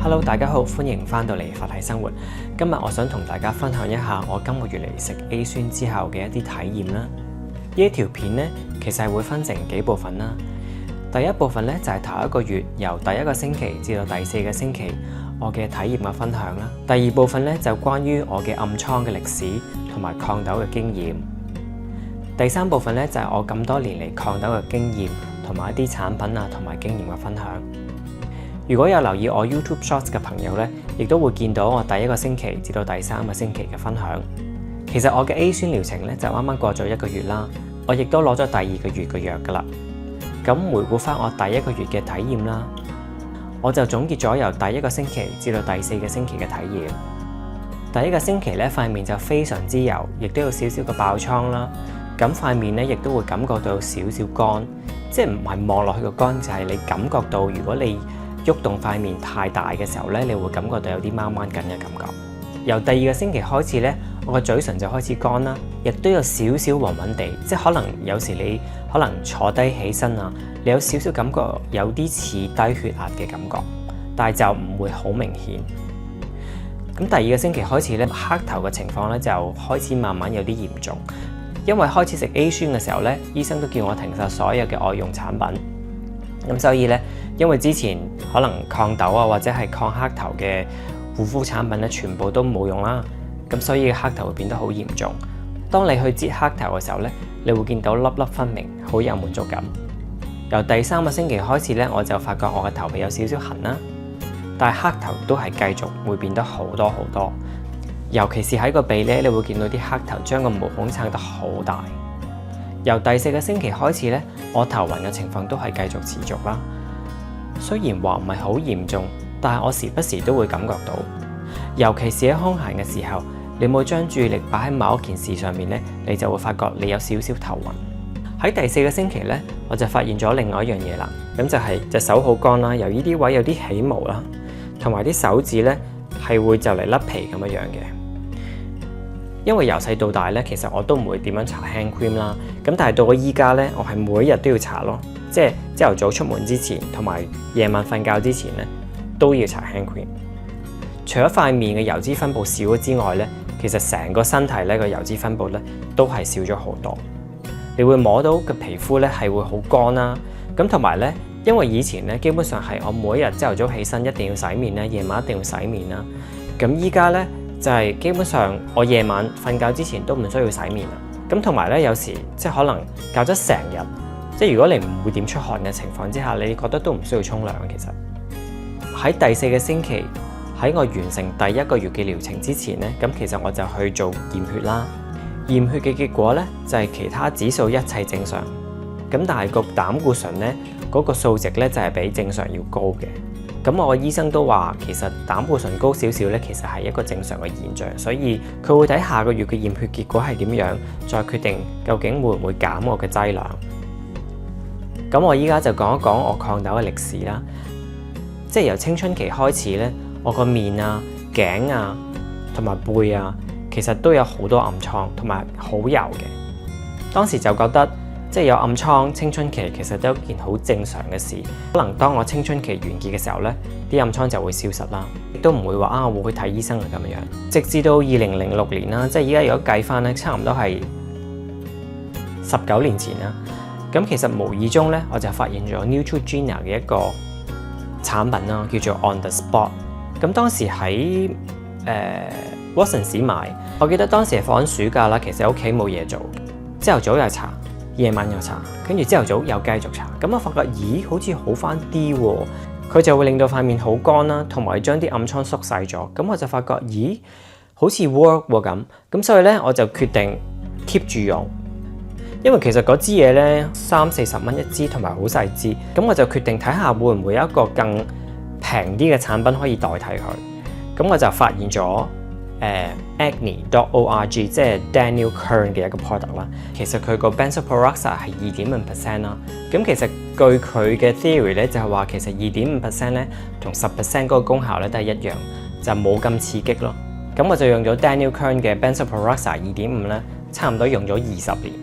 Hello， 大家好，歡迎翻到嚟佛系生活。今日我想同大家分享一下我今個月嚟食 A 酸之後嘅一啲體驗啦。呢一條片呢，其實係會分成幾部分啦。第一部分呢，就係頭一個月由第一個星期至到第四個星期我嘅體驗嘅分享啦。第二部分呢，就關於我嘅暗瘡嘅歷史同埋抗痘嘅經驗。第三部分呢，就係我咁多年嚟抗痘嘅經驗同埋一啲產品啊同埋經驗嘅分享。如果有留意我 YouTube Shorts 嘅朋友呢，亦都會見到我第一個星期至到第三個星期嘅分享。其實我嘅 A 酸療程呢，就啱啱過咗1個月啦，我亦都攞咗第2個月嘅藥噶啦。咁回顧翻我第1個月嘅體驗啦，我就總結咗由第1個星期至到第4個星期嘅體驗。第1個星期呢，塊面就非常之油，亦都有少少嘅爆瘡啦。咁塊面呢，亦都會感覺到有少少乾，即係唔係望落去個乾，就係你感覺到如果你喐動塊面太大嘅時候咧，你會感覺到有啲掹掹緊嘅感覺。由第2個星期開始咧，我個嘴唇就開始乾啦，亦都有少少暈暈地，即係可能有時你可能坐低起身啊，你有少少感覺有啲似低血壓嘅感覺，但係就唔會好明顯。咁第2個星期開始咧，黑頭嘅情況咧就開始慢慢有啲嚴重，因為開始食 A 酸嘅時候咧，醫生都叫我停晒所有嘅外用產品。咁所以咧，因為之前可能抗痘啊或者係抗黑頭嘅護膚產品咧，全部都冇用啦。咁所以黑頭會變得好嚴重。當你去擠黑頭嘅時候咧，你會見到粒粒分明，好有滿足感。由第3個星期開始咧，我就發覺我嘅頭皮有少少痕啦，但係黑頭都係繼續會變得好多好多。尤其是喺個鼻咧，你會見到啲黑頭將個毛孔撐得好大。由第4個星期開始咧，我頭暈嘅情況都係繼續持續啦。雖然話唔係好嚴重，但係我時不時都會感覺到。尤其是喺空閒嘅時候，你冇將注意力擺喺某一件事上面咧，你就會發覺你有少少頭暈。喺第4個星期咧，我就發現咗另外一樣嘢啦。咁就係隻手好乾啦，由呢啲位有啲起毛啦，同埋啲手指咧係會就嚟甩皮咁樣嘅。因為由細到大咧，其實我都唔會點樣搽 hand cream 啦。咁但係到我依家咧，我係每日都要搽咯。即係朝頭早出門之前，同埋夜晚瞓覺之前咧，都要搽 hand cream。除咗塊面嘅油脂分布少咗之外咧，其實成個身體咧個油脂分布咧都係少咗好多。你會摸到嘅皮膚咧係會好乾啦。咁同埋咧，因為以前咧基本上係我每一日朝頭早起身一定要洗面啦，夜晚一定要洗面啦。咁依家咧就係基本上我夜晚瞓覺之前都唔需要洗面啦。咁同埋咧，有時即係可能隔咗成日，即係如果你唔會點出汗嘅情況之下，你覺得都唔需要沖涼。其實喺第4個星期，喺我完成第1個月嘅療程之前咧，咁其實我就去做驗血啦。驗血嘅結果咧就係其他指數一切正常，咁但係個膽固醇咧嗰個數值咧就係比正常要高嘅。咁我嘅醫生都話，其實膽固醇高少少咧，其實係一個正常嘅現象，所以佢會睇下個月嘅驗血結果係點樣，再決定究竟會唔會減我嘅劑量。咁我依家就講一講我抗痘嘅歷史啦。即係由青春期開始咧，我個面啊、頸啊同埋背啊，其實都有好多暗瘡同埋好油嘅。當時就覺得，即係有暗瘡，青春期其實都係一件好正常嘅事。可能當我青春期完結嘅時候咧，啲暗瘡就會消失啦，亦都唔會話啊我會去睇醫生啊咁樣。直至到2006年啦，即係而家如果計翻咧，差唔多係19年前啦。咁其實無意中咧，我就發現咗 Neutrogena 嘅一個產品啦，叫做 On the Spot。咁當時喺Watsons 買，我記得當時係放緊暑假啦，其實喺屋企冇嘢做，朝頭早又搽，夜晚又搽，跟住朝頭早又繼續搽。咁我發覺，咦，好似好翻啲喎。佢就會令到塊面好乾啦，同埋將啲暗瘡縮細咗。咁我就發覺，咦，好似 work 喎咁。咁所以咧，我就決定 keep 住用。因為其實嗰支嘢咧30-40蚊一支，同埋好細支。咁我就決定睇下會唔會有一個更平啲嘅產品可以代替佢。咁我就發現咗Acne.org， 即係 Daniel Kern 嘅一個 product 啦。其實佢個 benzoyl peroxide 係2.5% 啦。咁其實據佢嘅 theory 咧，就係話其實2.5% 咧同10% 嗰個功效咧都係一樣，就冇咁刺激咯。咁我就用咗 Daniel Kern 嘅 benzoyl peroxide 2.5咧，差唔多用咗20年。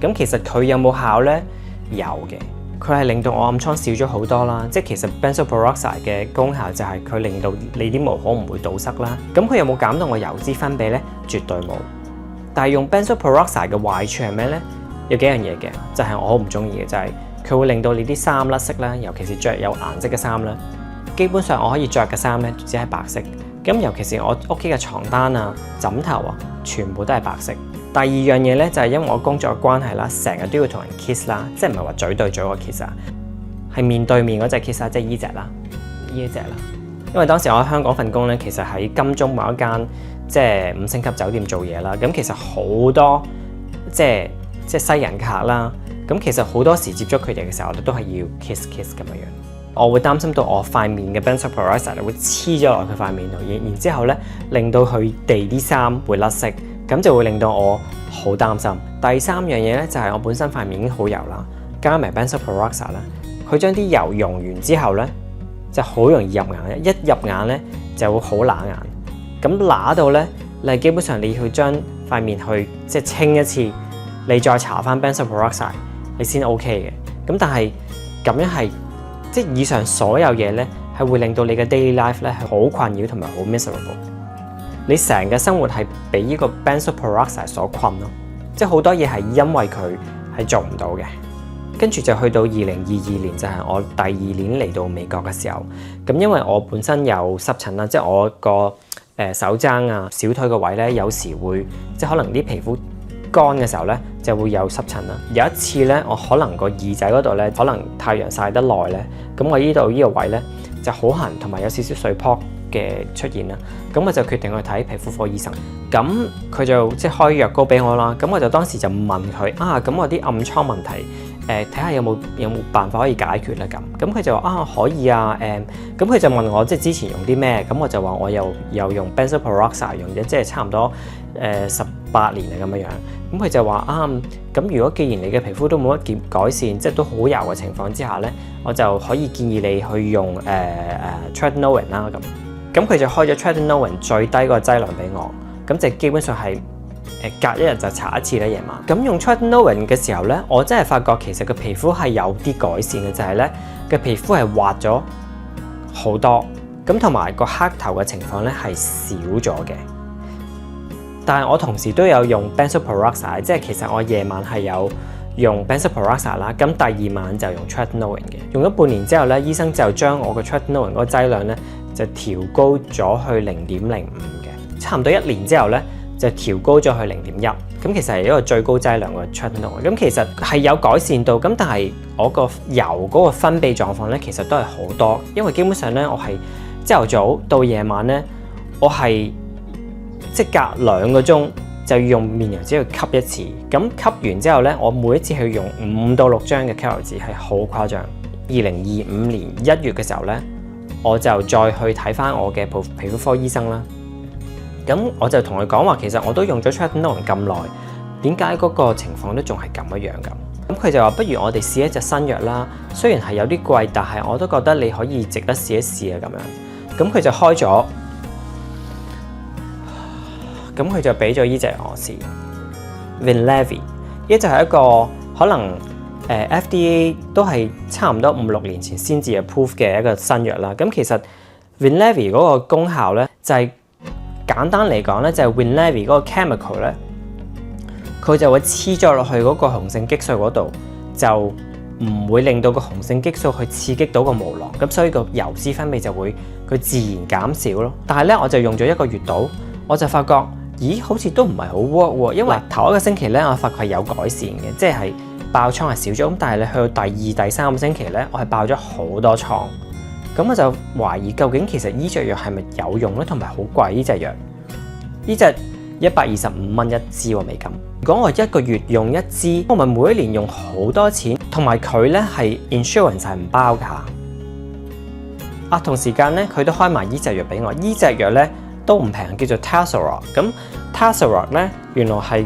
咁其實佢有冇效咧？有嘅。佢係令到我暗瘡少咗好多啦。即係其實 benzoyl peroxide 嘅功效就係佢令到你啲毛孔唔會堵塞啦。咁佢有冇減到我油脂分泌咧？絕對冇。但係用 benzoyl peroxide 嘅壞處係咩咧？有幾樣嘢嘅，就係我好唔中意嘅，就係佢會令到你啲衫甩色啦，尤其是着有顏色嘅衫啦。基本上我可以着嘅衫咧，只係白色。咁尤其是我屋企嘅床單啊、枕頭啊，全部都係白色。第二樣嘢咧，就係因為我工作嘅關係啦，成日都要同人 kiss 啦，即係唔係話嘴對嘴個 kiss 啊，係面對面嗰隻 kiss 啊，即係依隻啦，依隻啦。因為當時我喺香港份工咧，其實喺金鐘某一間即係5星級酒店做嘢啦。咁其實好多即係西人客啦。咁其實好多時接觸佢哋嘅時候，我都係要 kiss 咁樣。我會擔心到我塊面嘅 benzoyl peroxide 會黐咗落佢塊面度，然之後咧令到佢哋啲衫會甩色，咁就會令到我好擔心。第三樣嘢咧就係我本身塊面已經好油啦，加埋 benzoyl peroxide 啦，佢將啲油溶完之後咧就好容易入眼，一入眼咧就會好乸眼。咁乸到咧，你基本上你要去將塊面去即係清一次，你再搽翻 benzoyl peroxide，你先 OK 嘅。咁但係咁樣係即係以上所有嘢咧，係會令到你嘅 daily life 咧係好困擾同埋好 miserable。你成個生活係俾呢個 benzoyl peroxide 所困咯，即係好多嘢係因為佢係做唔到嘅。跟住就去到2022年，就係我第2年嚟到美國嘅時候。咁因為我本身有濕疹啦，即係我個手踭啊、小腿個位咧，有時會即係可能啲皮膚乾嘅時候咧，就會有濕疹啦。有一次咧，我可能個耳仔嗰度咧，可能太陽曬得耐咧，咁我呢度呢個位咧就好痕，同埋有少少水泡嘅出現啦。咁我就決定去睇皮膚科醫生。咁佢就即係開藥膏俾我啦。咁我就當時就問佢啊，咁我啲暗瘡問題睇下有冇辦法可以解決咧咁。咁佢就話啊可以啊咁佢就問我即係之前用啲咩？咁我就話我又用 benzoyl peroxide 用咗即係差唔多18年啊咁樣樣。咁佢就話啊咁如果既然你嘅皮膚都冇乜改善，即係都好油嘅情況之下咧，我就可以建議你去用tretinoin 啦咁。咁佢就開咗 tretinoin 最低個劑量俾我，咁就基本上係隔一日就搽一次咧夜晚。咁用 tretinoin 嘅時候咧，我真係發覺其實個皮膚係有啲改善嘅，就係咧個皮膚係滑咗好多，咁同埋個黑頭嘅情況咧係少咗嘅。但係我同時都有用 benzoyl peroxide， 即係其實我夜晚係有用 benzoyl peroxide 啦，咁第2晚就用 tretinoin 嘅。用咗半年之後咧，醫生就將我個 tretinoin 嗰個劑量咧就調高咗去0.05嘅，差唔多1年之後咧就調高咗去0.1。咁其實係一個最高劑量嘅 tretinoin。咁其實係有改善到，咁但係我個油嗰個分泌狀況咧其實都係好多，因為基本上咧我係朝頭早到夜晚咧，我係即隔2個鐘就要用面油紙去吸一次。咁吸完之後咧，我每一次去用5到6張嘅吸油紙係好誇張。2025年1月嘅時候咧，我就再去睇翻我嘅皮膚科醫生啦。咁我就同佢講話，其實我都用咗 tretinoin 咁耐，點解嗰個情況都仲係咁樣咁？咁佢就話不如我哋試一隻新藥啦。雖然係有啲貴，但係我都覺得你可以值得試一試啊咁樣。咁佢就開咗，咁佢就俾咗依隻我試 Winlevi。呢就係一個可能FDA 都係差唔多5-6年前先至 approve 嘅一個新藥啦。咁其實 Winlevi 嗰個功效咧，就係簡單嚟講咧，就係 Winlevi 嗰個 chemical 咧，佢就會黐咗落去嗰個雄性激素嗰度，就唔會令到個雄性激素去刺激到個毛囊，咁所以個油脂分泌就會佢自然減少咯。但係咧，我就用咗1個月度，我就發覺，咦，好似都唔係好 work 喎。因為頭1個星期咧，我發覺係有改善嘅，即係爆瘡係少咗。咁但係你去到第2、第3個星期咧，我係爆咗好多瘡。咁我就懷疑究竟其實依隻藥係咪有用咧，同埋好貴呢隻藥？呢隻125蚊一支喎美金。如果我1個月用1支，我咪每一年用好多錢，同埋佢咧係 insurance 係唔包㗎。啊，同時間咧佢都開埋依隻藥俾我，依隻藥咧都唔平，叫做 Tazorac。咁 Tazorac 咧原來係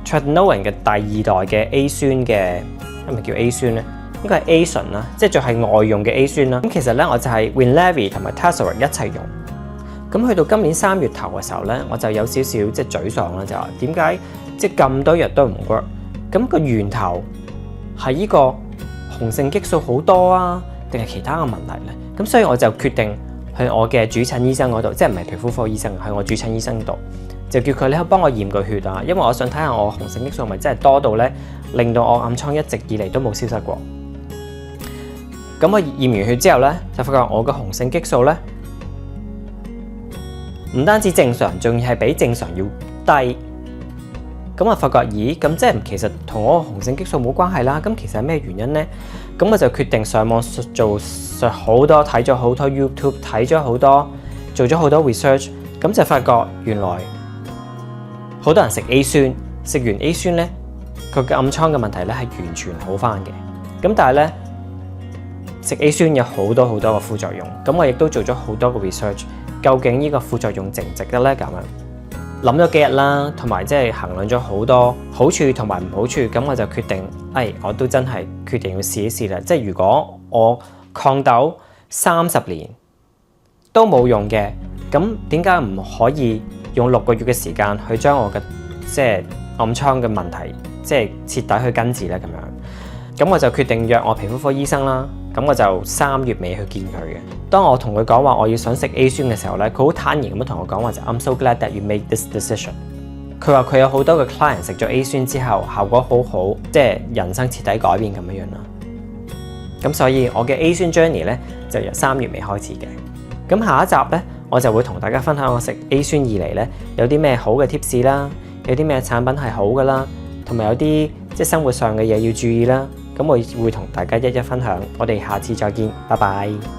tretinoin 嘅第2代嘅 A 酸嘅，係咪叫 A 酸咧？應該係 A 醇啦，即係就係外用嘅 A 酸啦。咁其實咧我就係 Winlevi 同埋 Tazorac 一齊用。咁去到今年3月頭嘅時候咧，我就有少少即係沮喪啦，就話點解即係咁多藥都唔 work？咁個源頭係呢個雄性激素好多啊，定係其他嘅問題呢？咁所以我就決定去我嘅主診醫生嗰度，即係唔係皮膚科醫生，係我主診醫生度，就叫佢咧幫我驗個血啊，因為我想睇下我雄性激素係咪真係多到咧，令到我暗瘡一直以嚟都冇消失過。咁我驗完血之後咧，就發覺我嘅雄性激素咧唔單止正常，仲要係比正常要低。咁我發覺，咦，咁即係其實同我雄性激素冇關係啦。咁其實係咩原因呢？咁我就決定上網做好多，睇咗好多 YouTube， 睇咗好多，做咗好多 research。咁就發覺原來好多人食 A 酸，食完 A 酸咧，佢嘅暗瘡嘅問題咧係完全好翻嘅。咁但係咧，食 A 酸有好多嘅副作用。咁我亦都做咗好多個 research， 究竟呢個副作用值唔值得咧？咁樣諗咗幾日啦，同埋即係衡量咗好多好處同埋唔好處。咁我就決定，我都真係決定要試一試啦。即係如果我抗痘30年都冇用嘅，咁點解唔可以用6個月嘅時間去將我嘅即係暗瘡嘅問題即係徹底去根治咧？咁樣，咁我就決定約我皮膚科醫生啦。咁我就3月尾去見佢嘅。當我同佢講話我要想食 A 酸嘅時候咧，佢好坦然咁樣同我講話就 I'm so glad that you made this decision。佢話佢有好多嘅 client 食咗 A 酸之後效果好好，即係人生徹底改變咁樣樣啦。咁所以我嘅 A 酸 journey 咧就由3月尾開始嘅。咁下一集咧，我就會同大家分享我食 A 酸以嚟咧有啲咩好嘅 tips 啦，有啲咩產品係好噶啦，同埋有啲即係生活上嘅嘢要注意啦。咁我會同大家一一分享，我哋下次再見，拜拜。